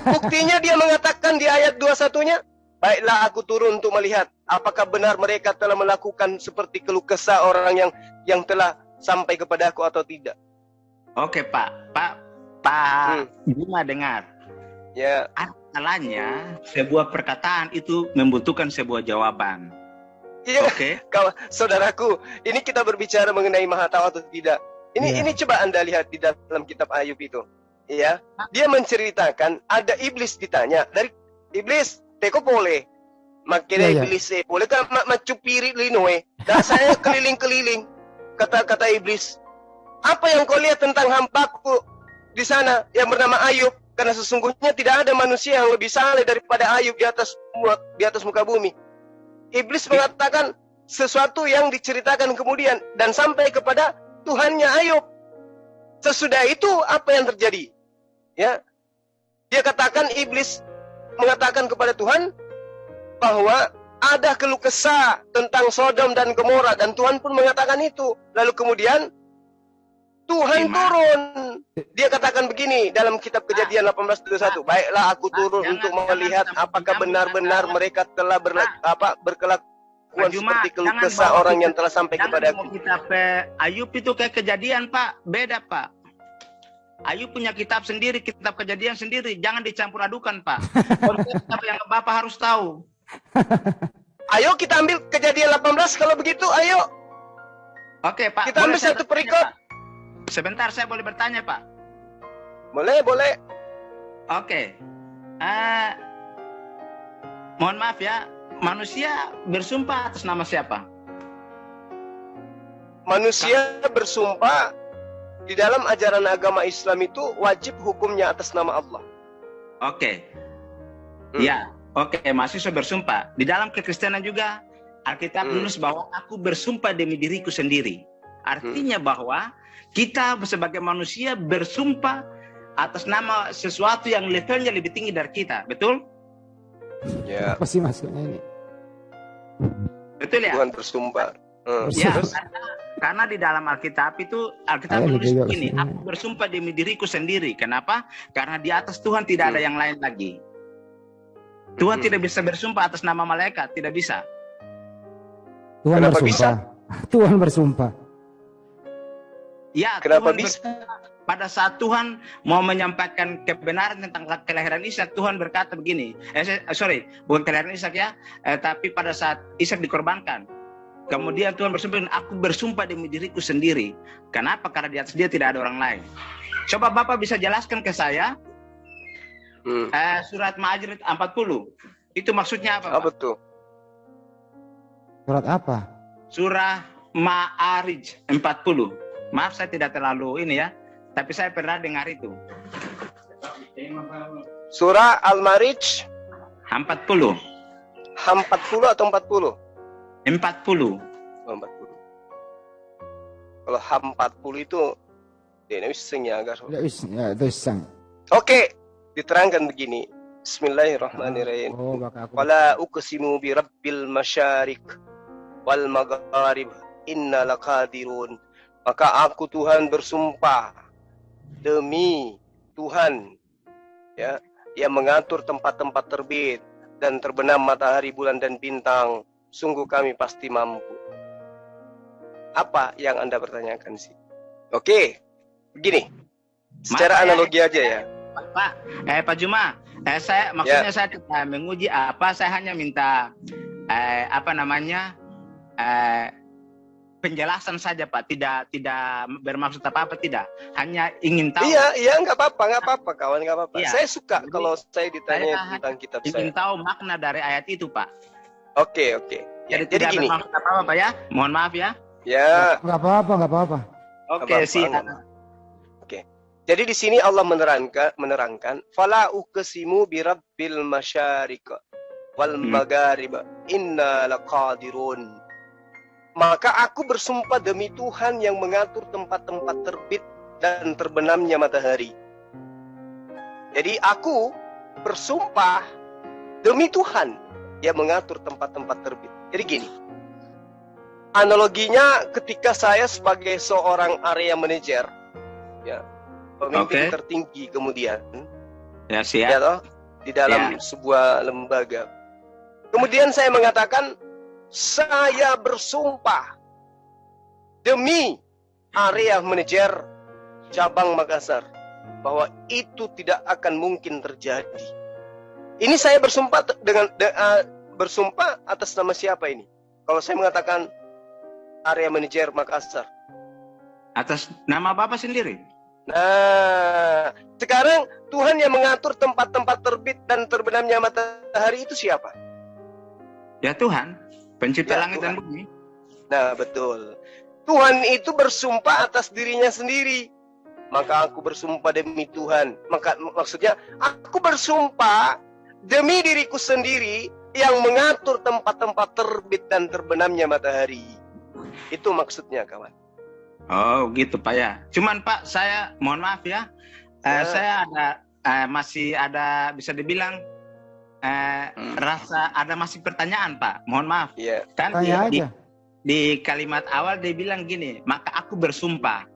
Buktinya dia mengatakan di ayat 21-nya, baiklah aku turun untuk melihat apakah benar mereka telah melakukan seperti keluh kesah orang yang telah sampai kepadaku atau tidak. Oke, Pak Bima dengar. Ya. Salahnya sebuah perkataan itu membutuhkan sebuah jawaban. Iya. Oke. Saudaraku, ini kita berbicara mengenai Maha Tahu atau tidak. Ini coba Anda lihat di dalam kitab Ayub itu. Ya. Dia menceritakan ada iblis ditanya dari iblis, "Teko boleh?" Makanya iblis boleh kan macupiri linoe. Dan saya keliling-keliling. Kata iblis, "Apa yang kau lihat tentang hambaku di sana yang bernama Ayub? Karena sesungguhnya tidak ada manusia yang lebih saleh daripada Ayub di atas muka bumi." Iblis mengatakan sesuatu yang diceritakan kemudian dan sampai kepada Tuhannya Ayub. Sesudah itu apa yang terjadi? Ya, dia katakan, iblis mengatakan kepada Tuhan bahwa ada keluh kesah tentang Sodom dan Gomora, dan Tuhan pun mengatakan itu. Lalu kemudian Tuhan turun. Dia katakan begini dalam kitab Kejadian 18:21. "Baiklah aku turun untuk melihat apakah benar-benar mereka telah berkelakuan seperti keluh kesah orang yang telah sampai kepada aku." Kitab Ayub itu kayak Kejadian, Pak. Beda, Pak. Ayub punya kitab sendiri, kitab Kejadian sendiri. Jangan dicampur adukan, Pak. Kitab yang Bapak harus tahu. Ayo kita ambil Kejadian 18 kalau begitu, ayo. Oke, Pak. Kita ambil satu perikop. Sebentar, saya boleh bertanya, Pak? Boleh. Oke. Mohon maaf ya, manusia bersumpah atas nama siapa? Manusia bersumpah di dalam ajaran agama Islam itu wajib hukumnya atas nama Allah. Oke. Ya, oke. Mahasiswa bersumpah. Di dalam kekristenan juga Alkitab menulis bahwa aku bersumpah demi diriku sendiri. Artinya bahwa kita sebagai manusia bersumpah atas nama sesuatu yang levelnya lebih tinggi dari kita. Betul? Ya. Apa sih maksudnya ini? Betul ya? Tuhan bersumpah. Ya, karena di dalam Alkitab itu menulis begini, aku bersumpah demi diriku sendiri. Kenapa? Karena di atas Tuhan tidak ada yang lain lagi. Tuhan tidak bisa bersumpah atas nama malaikat, tidak bisa. Tuhan Kenapa bersumpah. bisa? Tuhan bersumpah. Ya, kenapa Tuhan bisa? Pada saat Tuhan mau menyampaikan kebenaran tentang kelahiran Ishak, Tuhan berkata begini. Bukan kelahiran Ishak ya, tapi pada saat Ishak dikorbankan. Kemudian Tuhan bersumpah, aku bersumpah demi diriku sendiri. Kenapa? Karena di atas dia tidak ada orang lain. Coba Bapak bisa jelaskan ke saya surat Ma'arij 40. Itu maksudnya apa? Apa tuh? Surat apa? Surah Ma'arij 40. Maaf saya tidak terlalu ini ya, tapi saya pernah dengar itu. Surah Al-Ma'arij 40. 40 atau 40? 40. 40. Kalau 40 itu Oke, diterangkan begini. Bismillahirrahmanirrahim. Wala uqsimu bi rabbil masyariq wal magharib inna laqadirun. Maka aku Tuhan bersumpah demi Tuhan ya, yang mengatur tempat-tempat terbit dan terbenam matahari, bulan dan bintang. Sungguh kami pasti mampu. Apa yang Anda pertanyakan sih? Oke, begini. Secara analogi aja ya. Pak Juma, saya tidak menguji apa, saya hanya minta penjelasan saja Pak, tidak bermaksud apa tidak, hanya ingin tahu. Iya nggak apa-apa kawan, nggak apa-apa. Iya. Saya suka kalau saya ditanya tentang kitab saya. Ingin tahu makna dari ayat itu Pak. Oke. Jadi tidak gini. Bermaksud apa Pak ya? Mohon maaf ya. Ya. Nggak apa-apa. Oke, siap. Oke. Jadi di sini Allah menerangkan fala uqsimu birabbil masyariq wal magharib inna laqadirun. Maka aku bersumpah demi Tuhan yang mengatur tempat-tempat terbit dan terbenamnya matahari. Jadi aku bersumpah demi Tuhan yang mengatur tempat-tempat terbit. Jadi gini. Analoginya ketika saya sebagai seorang area manager, ya, pemimpin tertinggi kemudian, ya siap. Ya, toh, di dalam sebuah lembaga. Kemudian saya mengatakan, saya bersumpah demi area manajer cabang Makassar bahwa itu tidak akan mungkin terjadi. Ini saya bersumpah bersumpah atas nama siapa ini? Kalau saya mengatakan area manajer Makassar, atas nama Bapak sendiri. Nah, sekarang Tuhan yang mengatur tempat-tempat terbit dan terbenamnya matahari itu siapa? Ya Tuhan, pencipta Ya, langit Tuhan. dan bumi. Nah, betul. Tuhan itu bersumpah atas dirinya sendiri. Maka aku bersumpah demi Tuhan. Maksudnya, aku bersumpah demi diriku sendiri yang mengatur tempat-tempat terbit dan terbenamnya matahari. Itu maksudnya, kawan. Oh gitu Pak ya. Cuman Pak, saya mohon maaf ya. Saya ada masih ada bisa dibilang rasa ada masih pertanyaan Pak. Mohon maaf. Iya. Kan Tanya di, aja. di kalimat awal dia bilang gini, maka aku bersumpah.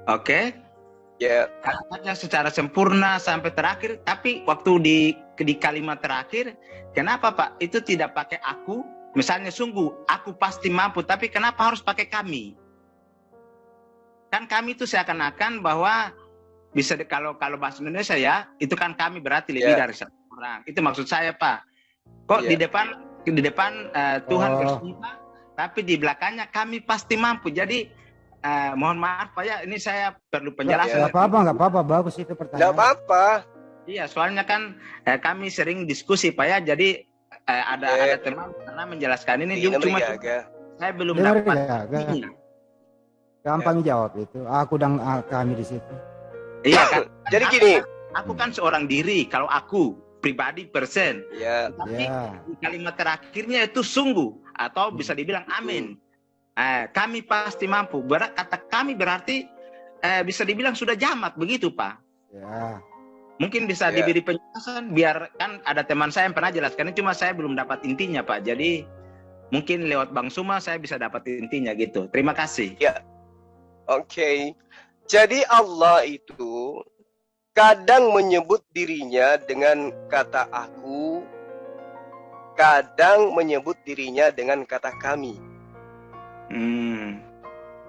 Oke? Ya. Kalimatnya secara sempurna sampai terakhir, tapi waktu di kalimat terakhir, kenapa Pak? Itu tidak pakai aku. Misalnya sungguh, aku pasti mampu, tapi kenapa harus pakai kami? Kan kami itu seakan-akan bahwa bisa kalau bahasa Indonesia ya, itu kan kami berarti lebih dari satu orang. Itu maksud saya Pak. Kok di depan Tuhan bersumpah, tapi di belakangnya kami pasti mampu. Jadi mohon maaf Pak ya, ini saya perlu penjelasan. Nggak apa-apa, bagus itu pertanyaan. Nggak apa-apa. Iya, soalnya kan kami sering diskusi Pak ya, jadi ada teman karena menjelaskan ini cuma saya belum dapat. Gampang jawab itu. Aku dan kami di situ. Iya kan. Jadi gini, aku kan seorang diri. Kalau aku pribadi persen. ya. Tapi di kalimat terakhirnya itu sungguh atau bisa dibilang amin. Kami pasti mampu. Kata kami berarti bisa dibilang sudah jamak begitu Pak. Ya. Mungkin bisa diberi penjelasan biar kan ada teman saya yang pernah jelaskan, cuma saya belum dapat intinya Pak. Jadi mungkin lewat Bang Suma saya bisa dapat intinya gitu. Terima kasih. Ya. Oke. Jadi Allah itu kadang menyebut dirinya dengan kata aku, kadang menyebut dirinya dengan kata kami.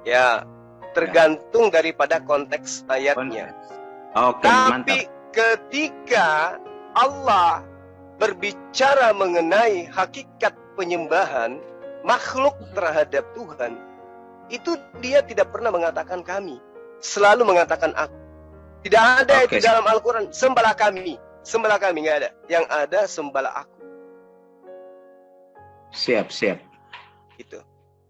Ya, tergantung daripada konteks ayatnya. Oke, Tapi mantap. ketika Allah berbicara mengenai hakikat penyembahan makhluk terhadap Tuhan, itu dia tidak pernah mengatakan kami, selalu mengatakan aku. Tidak ada itu dalam Al-Quran, sembahlah kami nggak ada. Yang ada sembahlah aku. Siap. Gitu.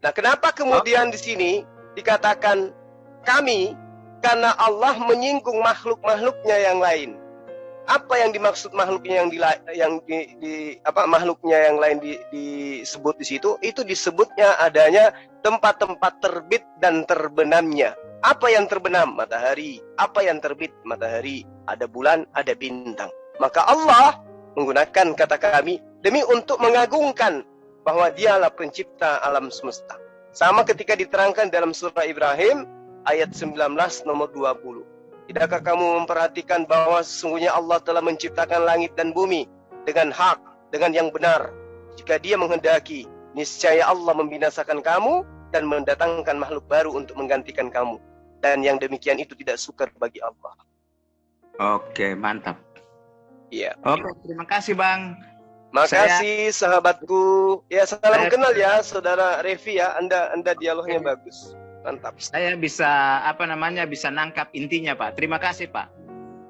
Nah, kenapa kemudian di sini dikatakan kami? Karena Allah menyinggung makhluk-makhluknya yang lain. Apa yang dimaksud makhluknya makhluknya yang lain disebut di situ? Itu disebutnya adanya tempat-tempat terbit dan terbenamnya. Apa yang terbenam? Matahari. Apa yang terbit? Matahari. Ada bulan, ada bintang. Maka Allah menggunakan kata kami demi untuk mengagungkan bahwa dialah pencipta alam semesta. Sama ketika diterangkan dalam surah Ibrahim ayat 19 nomor 20. Tidakkah kamu memperhatikan bahwa sesungguhnya Allah telah menciptakan langit dan bumi dengan hak, dengan yang benar. Jika dia menghendaki, niscaya Allah membinasakan kamu dan mendatangkan makhluk baru untuk menggantikan kamu. Dan yang demikian itu tidak sukar bagi Allah. Oke, mantap. Iya. Oke, terima kasih Bang. Makasih sahabatku. Ya, salam kenal ya Saudara Revi ya. Anda dialognya bagus. Mantap. Saya bisa bisa nangkap intinya Pak. Terima kasih Pak.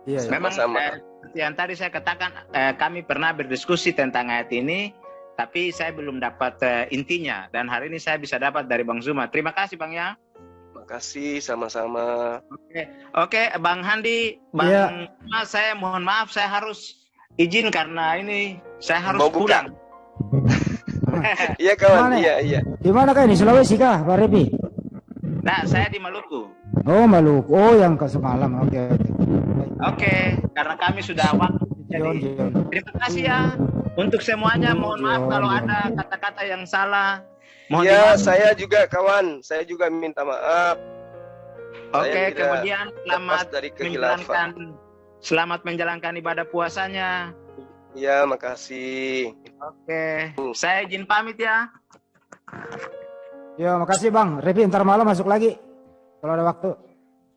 Iya. Memang seperti yang tadi saya katakan, kami pernah berdiskusi tentang ayat ini, tapi saya belum dapat intinya. Dan hari ini saya bisa dapat dari Bang Zuma. Terima kasih Bang ya. Makasih, sama-sama. Oke, Bang Handi, Bang Zuma, saya mohon maaf, saya harus izin karena ini saya harus pulang. Iya kawan, iya. Di mana kah ini? Sulawesi kah, Pak Revi? Nah, saya di Maluku. Oh, Maluku. Oh, yang ke semalam. Oke. Karena kami sudah waktu. Jadi, terima kasih ya untuk semuanya. Mohon maaf kalau ada kata-kata yang salah. Mohon dimaafkan. Saya juga kawan. Saya juga minta maaf. Oke, kemudian selamat menjalankan ibadah puasanya. Ya, makasih. Oke, saya izin pamit ya. Ya, makasih Bang. Revi ntar malam masuk lagi kalau ada waktu.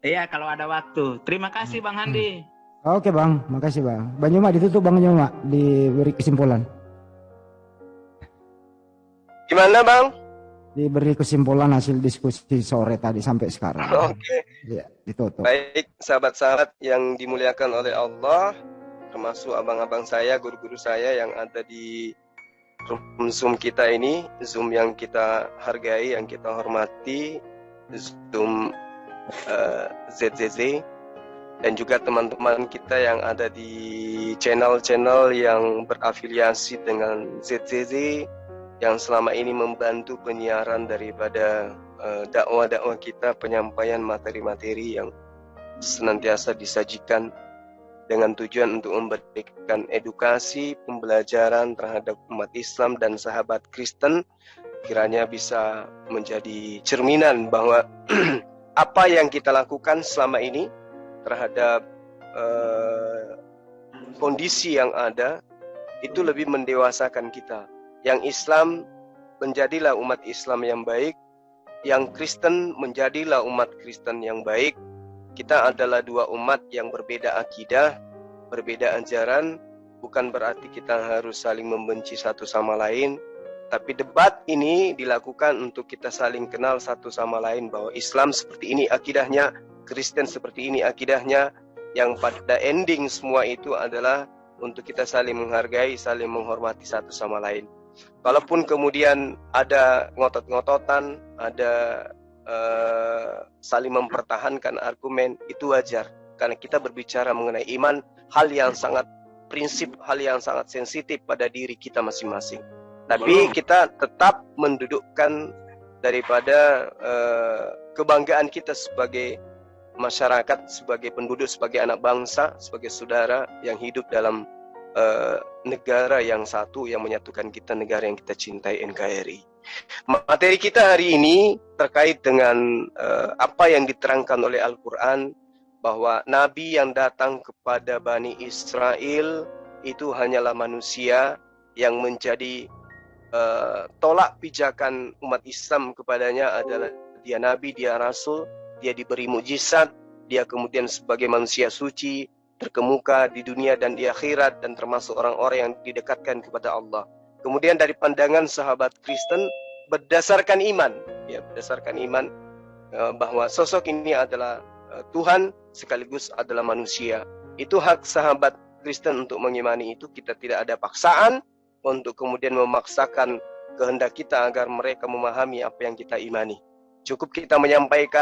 Iya, kalau ada waktu. Terima kasih Bang Handi. Oke Bang, makasih Bang. Bang Nyuma ditutup Bang Nyuma, diberi kesimpulan. Gimana Bang? Diberi kesimpulan hasil diskusi sore tadi sampai sekarang. Oke. Ya, ditutup. Baik, sahabat-sahabat yang dimuliakan oleh Allah, termasuk abang-abang saya, guru-guru saya yang ada di Zoom kita ini, Zoom yang kita hargai, yang kita hormati, Zoom ZZZ, dan juga teman-teman kita yang ada di channel-channel yang berafiliasi dengan ZZZ, yang selama ini membantu penyiaran daripada dakwah-dakwah kita, penyampaian materi-materi yang senantiasa disajikan dengan tujuan untuk memberikan edukasi, pembelajaran terhadap umat Islam dan sahabat Kristen, kiranya bisa menjadi cerminan bahwa apa yang kita lakukan selama ini terhadap kondisi yang ada itu lebih mendewasakan kita. Yang Islam menjadilah umat Islam yang baik, yang Kristen menjadilah umat Kristen yang baik. Kita adalah dua umat yang berbeda akidah, berbeda ajaran, bukan berarti kita harus saling membenci satu sama lain, tapi debat ini dilakukan untuk kita saling kenal satu sama lain bahwa Islam seperti ini akidahnya, Kristen seperti ini akidahnya, yang pada ending semua itu adalah untuk kita saling menghargai, saling menghormati satu sama lain. Kalaupun kemudian ada ngotot-ngototan, ada saling mempertahankan argumen, itu wajar. Karena kita berbicara mengenai iman, hal yang sangat prinsip, hal yang sangat sensitif pada diri kita masing-masing. Tapi kita tetap mendudukkan daripada kebanggaan kita sebagai masyarakat, sebagai penduduk, sebagai anak bangsa, sebagai saudara yang hidup dalam negara yang satu yang menyatukan kita, negara yang kita cintai, NKRI. Materi kita hari ini terkait dengan apa yang diterangkan oleh Al-Quran, bahwa Nabi yang datang kepada Bani Israel itu hanyalah manusia yang menjadi tolak pijakan umat Islam kepadanya adalah dia Nabi, dia Rasul, dia diberi mukjizat, dia kemudian sebagai manusia suci, terkemuka di dunia dan di akhirat, dan termasuk orang-orang yang didekatkan kepada Allah. Kemudian dari pandangan sahabat Kristen, berdasarkan iman, ya, berdasarkan iman bahwa sosok ini adalah Tuhan sekaligus adalah manusia. Itu hak sahabat Kristen untuk mengimani itu. Kita tidak ada paksaan untuk kemudian memaksakan kehendak kita agar mereka memahami apa yang kita imani. Cukup kita menyampaikan